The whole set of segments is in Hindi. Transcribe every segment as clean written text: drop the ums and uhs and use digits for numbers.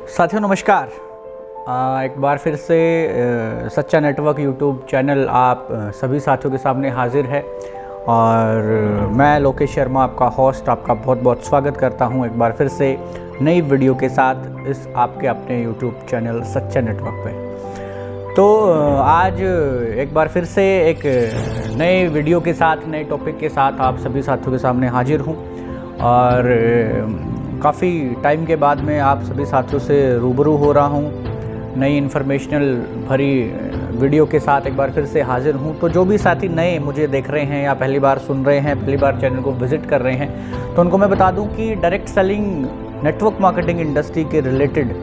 साथियों नमस्कार। एक बार फिर से सच्चा नेटवर्क यूट्यूब चैनल आप सभी साथियों के सामने हाजिर है और मैं लोकेश शर्मा आपका होस्ट आपका बहुत बहुत स्वागत करता हूं एक बार फिर से नई वीडियो के साथ इस आपके अपने यूट्यूब चैनल सच्चा नेटवर्क पे। तो आज एक बार फिर से एक नए वीडियो के साथ नए टॉपिक के साथ आप सभी साथियों के सामने हाजिर हूं और काफ़ी टाइम के बाद में आप सभी साथियों से रूबरू हो रहा हूँ। नई इन्फॉर्मेशनल भरी वीडियो के साथ एक बार फिर से हाजिर हूँ। तो जो भी साथी नए मुझे देख रहे हैं या पहली बार सुन रहे हैं, पहली बार चैनल को विज़िट कर रहे हैं, तो उनको मैं बता दूँ कि direct selling network marketing industry के रिलेटेड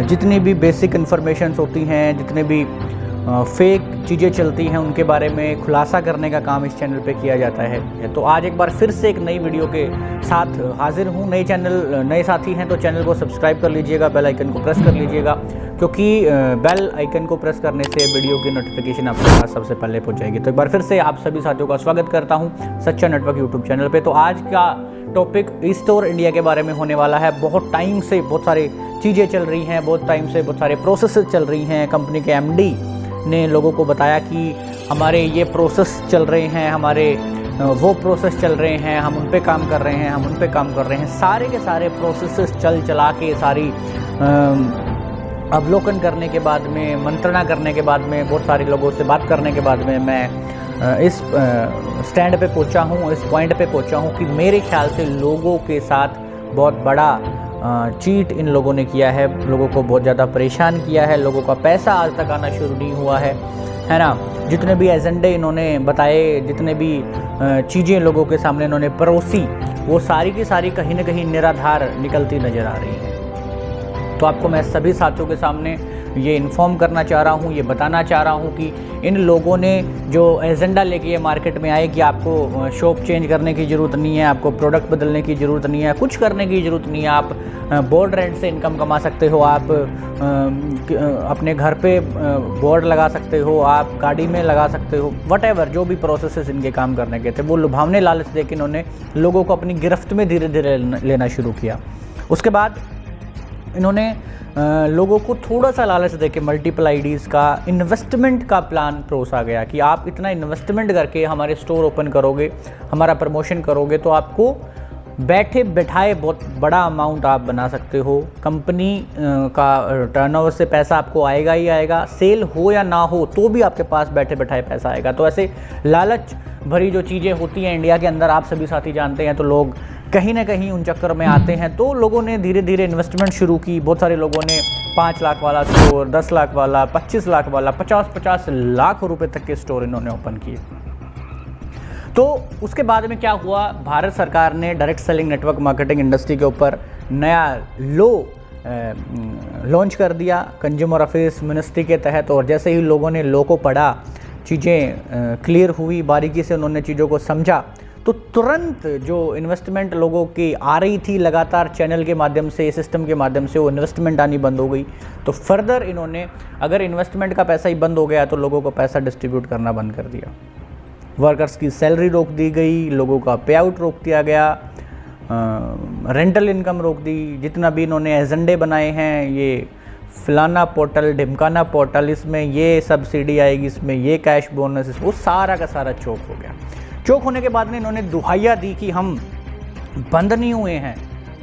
जितनी भी बेसिक इन्फॉर्मेशंस होती हैं, जितने भी फेक चीज़ें चलती हैं, उनके बारे में खुलासा करने का काम इस चैनल पे किया जाता है। तो आज एक बार फिर से एक नई वीडियो के साथ हाजिर हूँ। नए साथी हैं तो चैनल को सब्सक्राइब कर लीजिएगा, बेल आइकन को प्रेस कर लीजिएगा, क्योंकि बेल आइकन को प्रेस करने से वीडियो की नोटिफिकेशन आपके पास सबसे पहले पहुँच जाएगी। तो एक बार फिर से आप सभी साथियों का स्वागत करता हूँ सच्चा नेटवर्क यूट्यूब चैनल पर। तो आज का टॉपिक ई-स्टोर इंडिया के बारे में होने वाला है। बहुत टाइम से बहुत सारी चीज़ें चल रही हैं, बहुत टाइम से बहुत सारे प्रोसेस चल रही हैं। कंपनी के एमडी ने लोगों को बताया कि हमारे ये प्रोसेस चल रहे हैं, हमारे वो प्रोसेस चल रहे हैं, हम उन पे काम कर रहे हैं, हम उन पे काम कर रहे हैं। सारे के सारे प्रोसेस चला के सारी अवलोकन करने के बाद में, मंत्रणा करने के बाद में, बहुत सारे लोगों से बात करने के बाद में मैं इस स्टैंड पे पहुंचा हूं, इस पॉइंट पे पहुंचा हूं कि मेरे ख्याल से लोगों के साथ बहुत बड़ा चीट इन लोगों ने किया है, लोगों को बहुत ज़्यादा परेशान किया है, लोगों का पैसा आज तक आना शुरू नहीं हुआ है ना। जितने भी एजेंडे इन्होंने बताए, जितने भी चीज़ें लोगों के सामने इन्होंने परोसी, वो सारी की सारी कहीं ना कहीं निराधार निकलती नज़र आ रही है। तो आपको मैं सभी साथियों के सामने ये इन्फॉर्म करना चाह रहा हूँ, ये बताना चाह रहा हूँ कि इन लोगों ने जो एजेंडा लेके ये मार्केट में आए कि आपको शॉप चेंज करने की ज़रूरत नहीं है, आपको प्रोडक्ट बदलने की ज़रूरत नहीं है, कुछ करने की ज़रूरत नहीं है, आप बोर्ड रेंट से इनकम कमा सकते हो, आप अपने घर पे बोर्ड लगा सकते हो, आप गाड़ी में लगा सकते हो, वटएवर जो भी प्रोसेस इनके काम करने के थे, वो लुभावने लालच दे के इन्होंने लोगों को अपनी गिरफ्त में धीरे धीरे लेना शुरू किया। उसके बाद इन्होंने लोगों को थोड़ा सा लालच देके मल्टीपल आईडीज़ का इन्वेस्टमेंट का प्लान परोसा गया कि आप इतना इन्वेस्टमेंट करके हमारे स्टोर ओपन करोगे, हमारा प्रमोशन करोगे, तो आपको बैठे बैठाए बहुत बड़ा अमाउंट आप बना सकते हो। कंपनी का टर्नओवर से पैसा आपको आएगा ही आएगा, सेल हो या ना हो तो भी आपके पास बैठे बैठाए पैसा आएगा। तो ऐसे लालच भरी जो चीज़ें होती हैं इंडिया के अंदर, आप सभी साथी जानते हैं, तो लोग कहीं ना कहीं उन चक्कर में आते हैं। तो लोगों ने धीरे धीरे इन्वेस्टमेंट शुरू की। बहुत सारे लोगों ने 5 लाख वाला स्टोर, 10 लाख वाला, 25 लाख वाला, 50-50 लाख रुपए तक के स्टोर इन्होंने ओपन किए। तो उसके बाद में क्या हुआ, भारत सरकार ने direct selling network marketing industry के ऊपर नया लॉ लॉन्च कर दिया कंज्यूमर अफेयर्स मिनिस्ट्री के तहत। और जैसे ही लोगों ने लॉ को पढ़ा, चीज़ें क्लियर हुई, बारीकी से उन्होंने चीज़ों को समझा, तो तुरंत जो इन्वेस्टमेंट लोगों की आ रही थी लगातार चैनल के माध्यम से, सिस्टम के माध्यम से, वो इन्वेस्टमेंट आनी बंद हो गई। तो फर्दर इन्होंने, अगर इन्वेस्टमेंट का पैसा ही बंद हो गया तो लोगों को पैसा डिस्ट्रीब्यूट करना बंद कर दिया। वर्कर्स की सैलरी रोक दी गई, लोगों का पे आउट रोक दिया गया, रेंटल इनकम रोक दी। जितना भी इन्होंने एजेंडे बनाए हैं, ये फलाना पोर्टल, ढिमकाना पोर्टल, इसमें ये सब्सिडी आएगी, इसमें ये कैश बोनस, वो सारा का सारा चौक हो गया। चौक होने के बाद में इन्होंने दुहाइया दी कि हम बंद नहीं हुए हैं,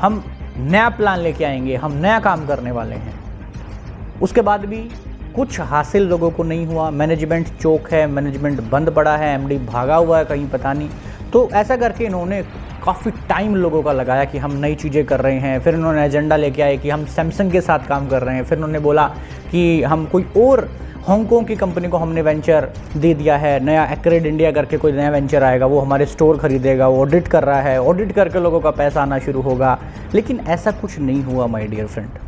हम नया प्लान लेके आएंगे, हम नया काम करने वाले हैं। उसके बाद भी कुछ हासिल लोगों को नहीं हुआ। मैनेजमेंट चौक है, मैनेजमेंट बंद पड़ा है, एमडी भागा हुआ है कहीं पता नहीं। तो ऐसा करके इन्होंने काफ़ी टाइम लोगों का लगाया कि हम नई चीज़ें कर रहे हैं। फिर इन्होंने एजेंडा लेके आए कि हम सैमसंग के साथ काम कर रहे हैं। फिर उन्होंने बोला कि हम कोई और हांगकांग की कंपनी को हमने वेंचर दे दिया है, नया एक्रेड इंडिया करके कोई नया वेंचर आएगा, वो हमारे स्टोर खरीदेगा, वो ऑडिट कर रहा है, ऑडिट करके लोगों का पैसा आना शुरू होगा। लेकिन ऐसा कुछ नहीं हुआ माय डियर फ्रेंड।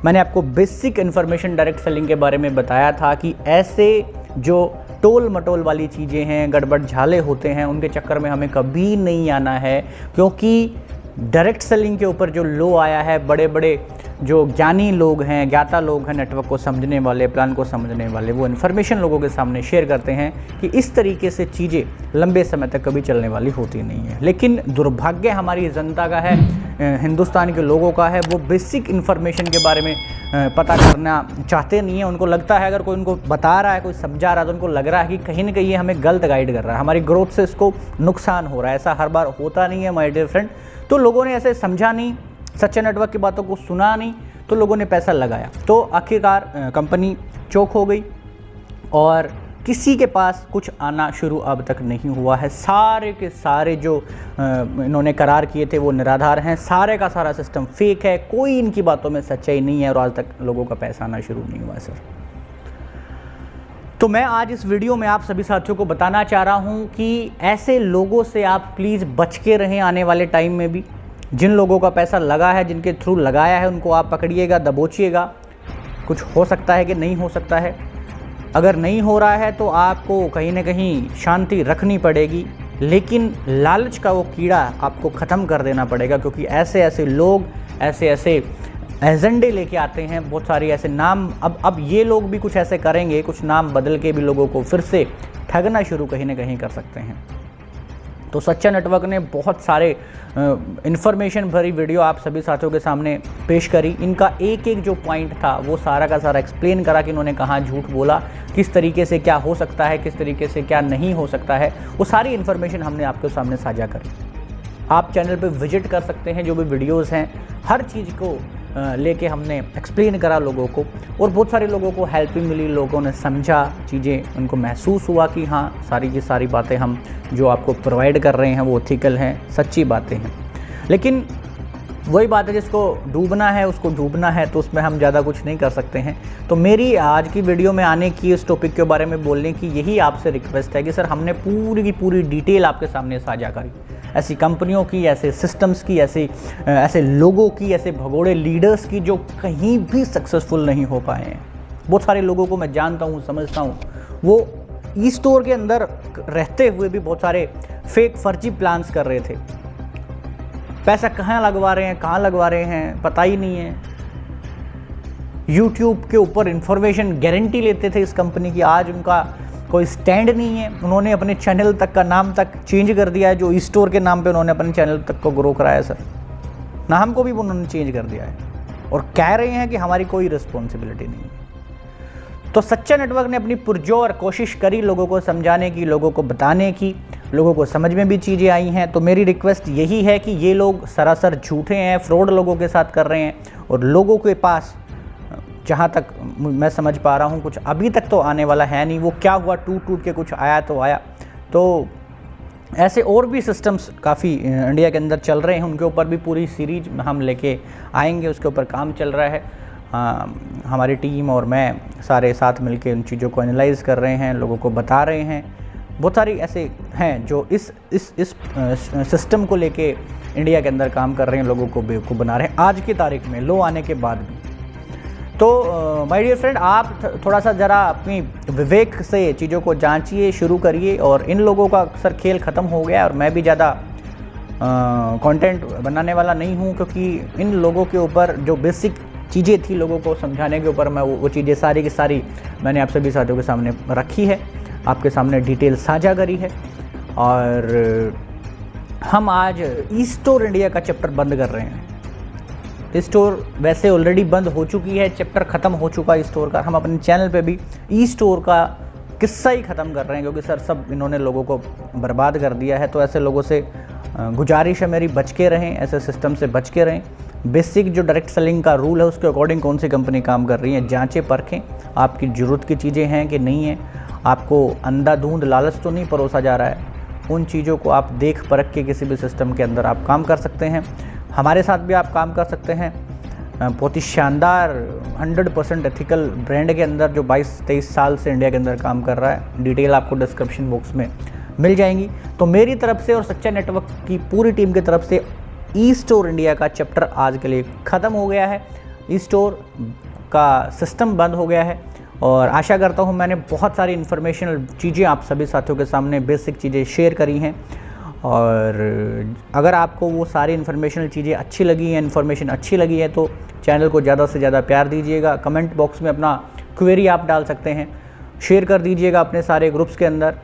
मैंने आपको बेसिक इन्फॉर्मेशन डायरेक्ट सेलिंग के बारे में बताया था कि ऐसे जो टोल मटोल वाली चीज़ें हैं, गड़बड़ झाले होते हैं, उनके चक्कर में हमें कभी नहीं आना है। क्योंकि डायरेक्ट सेलिंग के ऊपर जो लॉ आया है, बड़े बड़े जो ज्ञानी लोग हैं, ज्ञाता लोग हैं, नेटवर्क को समझने वाले, प्लान को समझने वाले, वो इन्फॉर्मेशन लोगों के सामने शेयर करते हैं कि इस तरीके से चीज़ें लंबे समय तक कभी चलने वाली होती नहीं है। लेकिन दुर्भाग्य हमारी जनता का है, हिंदुस्तान के लोगों का है, वो बेसिक इन्फॉर्मेशन के बारे में पता करना चाहते नहीं है। उनको लगता है अगर कोई उनको बता रहा है, कोई समझा रहा है, तो उनको लग रहा है कि कहीं ना कहीं ये हमें गलत गाइड कर रहा है, हमारी ग्रोथ से इसको नुकसान हो रहा है। ऐसा हर बार होता नहीं है माय डियर फ्रेंड। तो लोगों ने ऐसे समझा नहीं, सच्चा नेटवर्क की बातों को सुना नहीं, तो लोगों ने पैसा लगाया। तो आखिरकार कंपनी चौक हो गई और किसी के पास कुछ आना शुरू अब तक नहीं हुआ है। सारे के सारे जो इन्होंने करार किए थे वो निराधार हैं, सारे का सारा सिस्टम फेक है, कोई इनकी बातों में सच्चाई नहीं है और आज तक लोगों का पैसा आना शुरू नहीं हुआ है सर। तो मैं आज इस वीडियो में आप सभी साथियों को बताना चाह रहा हूं कि ऐसे लोगों से आप प्लीज़ बच के रहें आने वाले टाइम में भी। जिन लोगों का पैसा लगा है, जिनके थ्रू लगाया है, उनको आप पकड़िएगा, दबोचिएगा। कुछ हो सकता है कि नहीं हो सकता है। अगर नहीं हो रहा है तो आपको कहीं ना कहीं शांति रखनी पड़ेगी, लेकिन लालच का वो कीड़ा आपको ख़त्म कर देना पड़ेगा, क्योंकि ऐसे ऐसे लोग ऐसे ऐसे एजेंडे लेके आते हैं, बहुत सारे ऐसे नाम। अब ये लोग भी कुछ ऐसे करेंगे, कुछ नाम बदल के भी लोगों को फिर से ठगना शुरू कहीं ना कहीं कर सकते हैं। तो सच्चा नेटवर्क ने बहुत सारे इन्फॉर्मेशन भरी वीडियो आप सभी साथियों के सामने पेश करी। इनका एक एक जो पॉइंट था वो सारा का सारा एक्सप्लेन करा कि इन्होंने कहाँ झूठ बोला, किस तरीके से क्या हो सकता है, किस तरीके से क्या नहीं हो सकता है। वो सारी इन्फॉर्मेशन हमने आपके सामने साझा करी। आप चैनल पे विजिट कर सकते हैं, जो भी वीडियोज़ हैं हर चीज़ को लेके हमने एक्सप्लेन करा लोगों को, और बहुत सारे लोगों को हेल्प भी मिली, लोगों ने समझा चीज़ें, उनको महसूस हुआ कि हाँ सारी की सारी बातें हम जो आपको प्रोवाइड कर रहे हैं वो एथिकल हैं, सच्ची बातें हैं। लेकिन वही बात है, जिसको डूबना है उसको डूबना है, तो उसमें हम ज़्यादा कुछ नहीं कर सकते हैं। तो मेरी आज की वीडियो में आने की, इस टॉपिक के बारे में बोलने की यही आपसे रिक्वेस्ट है कि सर हमने पूरी की पूरी डिटेल आपके सामने साझा करी, ऐसी कंपनियों की, ऐसे सिस्टम्स की, ऐसे लोगों की, ऐसे भगोड़े लीडर्स की जो कहीं भी सक्सेसफुल नहीं हो पाए हैं। बहुत सारे लोगों को मैं जानता हूँ, समझता हूँ, वो ई स्टोर के अंदर रहते हुए भी बहुत सारे फेक फर्जी प्लान्स कर रहे थे। पैसा कहाँ लगवा रहे हैं, कहाँ लगवा रहे हैं पता ही नहीं है। यूट्यूब के ऊपर इंफॉर्मेशन गारंटी लेते थे इस कंपनी की, आज उनका कोई स्टैंड नहीं है। उन्होंने अपने चैनल तक का नाम तक चेंज कर दिया है, जो ई स्टोर के नाम पे उन्होंने अपने चैनल तक को ग्रो कराया सर, नाम को भी उन्होंने चेंज कर दिया है और कह रहे हैं कि हमारी कोई रिस्पॉन्सिबिलिटी नहीं है। तो सच्चा नेटवर्क ने अपनी पुरजोर कोशिश करी लोगों को समझाने की, लोगों को बताने की, लोगों को समझ में भी चीज़ें आई हैं। तो मेरी रिक्वेस्ट यही है कि ये लोग सरासर झूठे हैं, फ्रॉड लोगों के साथ कर रहे हैं, और लोगों के पास जहाँ तक मैं समझ पा रहा हूँ कुछ अभी तक तो आने वाला है नहीं। वो क्या हुआ, टूट के कुछ आया तो आया। तो ऐसे और भी सिस्टम्स काफ़ी इंडिया के अंदर चल रहे हैं, उनके ऊपर भी पूरी सीरीज हम लेके आएंगे, उसके ऊपर काम चल रहा है। हमारी टीम और मैं सारे साथ मिलके उन चीज़ों को एनालाइज कर रहे हैं, लोगों को बता रहे हैं। बहुत सारी ऐसे हैं जो इस सिस्टम को लेके इंडिया के अंदर काम कर रहे हैं, लोगों को बेवकूफ़ बना रहे हैं आज की तारीख में, लो आने के बाद भी। तो माय डियर फ्रेंड, आप थोड़ा सा ज़रा अपनी विवेक से चीज़ों को जांचिए, शुरू करिए। और इन लोगों का अक्सर खेल ख़त्म हो गया, और मैं भी ज़्यादा कंटेंट बनाने वाला नहीं हूँ, क्योंकि इन लोगों के ऊपर जो बेसिक चीज़ें थी लोगों को समझाने के ऊपर, मैं वो चीज़ें सारी की सारी मैंने आप सभी साथियों के सामने रखी है, आपके सामने डिटेल साझा करी है। और हम आज ई स्टोर इंडिया का चैप्टर बंद कर रहे हैं। स्टोर वैसे ऑलरेडी बंद हो चुकी है, चैप्टर ख़त्म हो चुका है स्टोर का। हम अपने चैनल पे भी ई स्टोर का किस्सा ही ख़त्म कर रहे हैं, क्योंकि सर सब इन्होंने लोगों को बर्बाद कर दिया है। तो ऐसे लोगों से गुजारिश है मेरी, बच के रहें, ऐसे सिस्टम से बच के रहें। बेसिक जो डायरेक्ट सेलिंग का रूल है उसके अकॉर्डिंग कौन सी कंपनी काम कर रही है, जांचें परखें, आपकी ज़रूरत की चीज़ें हैं कि नहीं है, आपको अंधाधुंध लालच तो नहीं परोसा जा रहा है। उन चीज़ों को आप देख परख के किसी भी सिस्टम के अंदर आप काम कर सकते हैं। हमारे साथ भी आप काम कर सकते हैं। बहुत ही शानदार 100% एथिकल ब्रांड के अंदर जो 22-23 साल से इंडिया के अंदर काम कर रहा है। डिटेल आपको डिस्क्रिप्शन बॉक्स में मिल जाएंगी। तो मेरी तरफ से और सच्चा नेटवर्क की पूरी टीम की तरफ से ई स्टोर इंडिया का चैप्टर आज के लिए ख़त्म हो गया है। ई स्टोर का सिस्टम बंद हो गया है, और आशा करता हूँ मैंने बहुत सारी इन्फॉर्मेशनल चीज़ें आप सभी साथियों के सामने बेसिक चीज़ें शेयर करी हैं। और अगर आपको वो सारी इन्फॉर्मेशनल चीज़ें अच्छी लगी हैं, इन्फॉर्मेशन अच्छी लगी है तो चैनल को ज़्यादा से ज़्यादा प्यार दीजिएगा। कमेंट बॉक्स में अपना क्वेरी आप डाल सकते हैं, शेयर कर दीजिएगा अपने सारे ग्रुप्स के अंदर।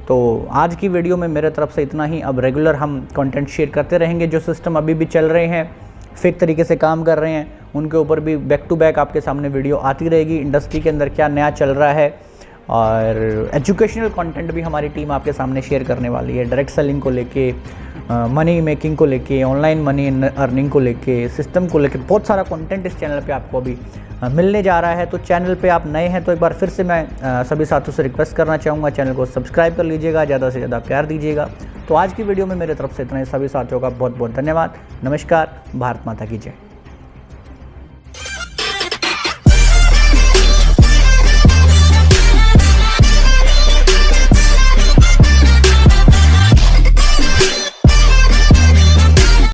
तो आज की वीडियो में मेरे तरफ से इतना ही। अब रेगुलर हम कंटेंट शेयर करते रहेंगे। जो सिस्टम अभी भी चल रहे हैं, फेक तरीके से काम कर रहे हैं, उनके ऊपर भी बैक टू बैक आपके सामने वीडियो आती रहेगी। इंडस्ट्री के अंदर क्या नया चल रहा है और एजुकेशनल कंटेंट भी हमारी टीम आपके सामने शेयर करने वाली है। डायरेक्ट सेलिंग को लेके, मनी मेकिंग को लेके, ऑनलाइन मनी अर्निंग को लेके, सिस्टम को लेके बहुत सारा कंटेंट इस चैनल पे आपको अभी मिलने जा रहा है। तो चैनल पे आप नए हैं तो एक बार फिर से मैं सभी साथियों से रिक्वेस्ट करना चाहूँगा, चैनल को सब्सक्राइब कर लीजिएगा, ज़्यादा से ज़्यादा प्यार दीजिएगा। तो आज की वीडियो में मेरे तरफ से इतना ही। सभी साथियों का बहुत बहुत धन्यवाद। नमस्कार। भारत माता की जय।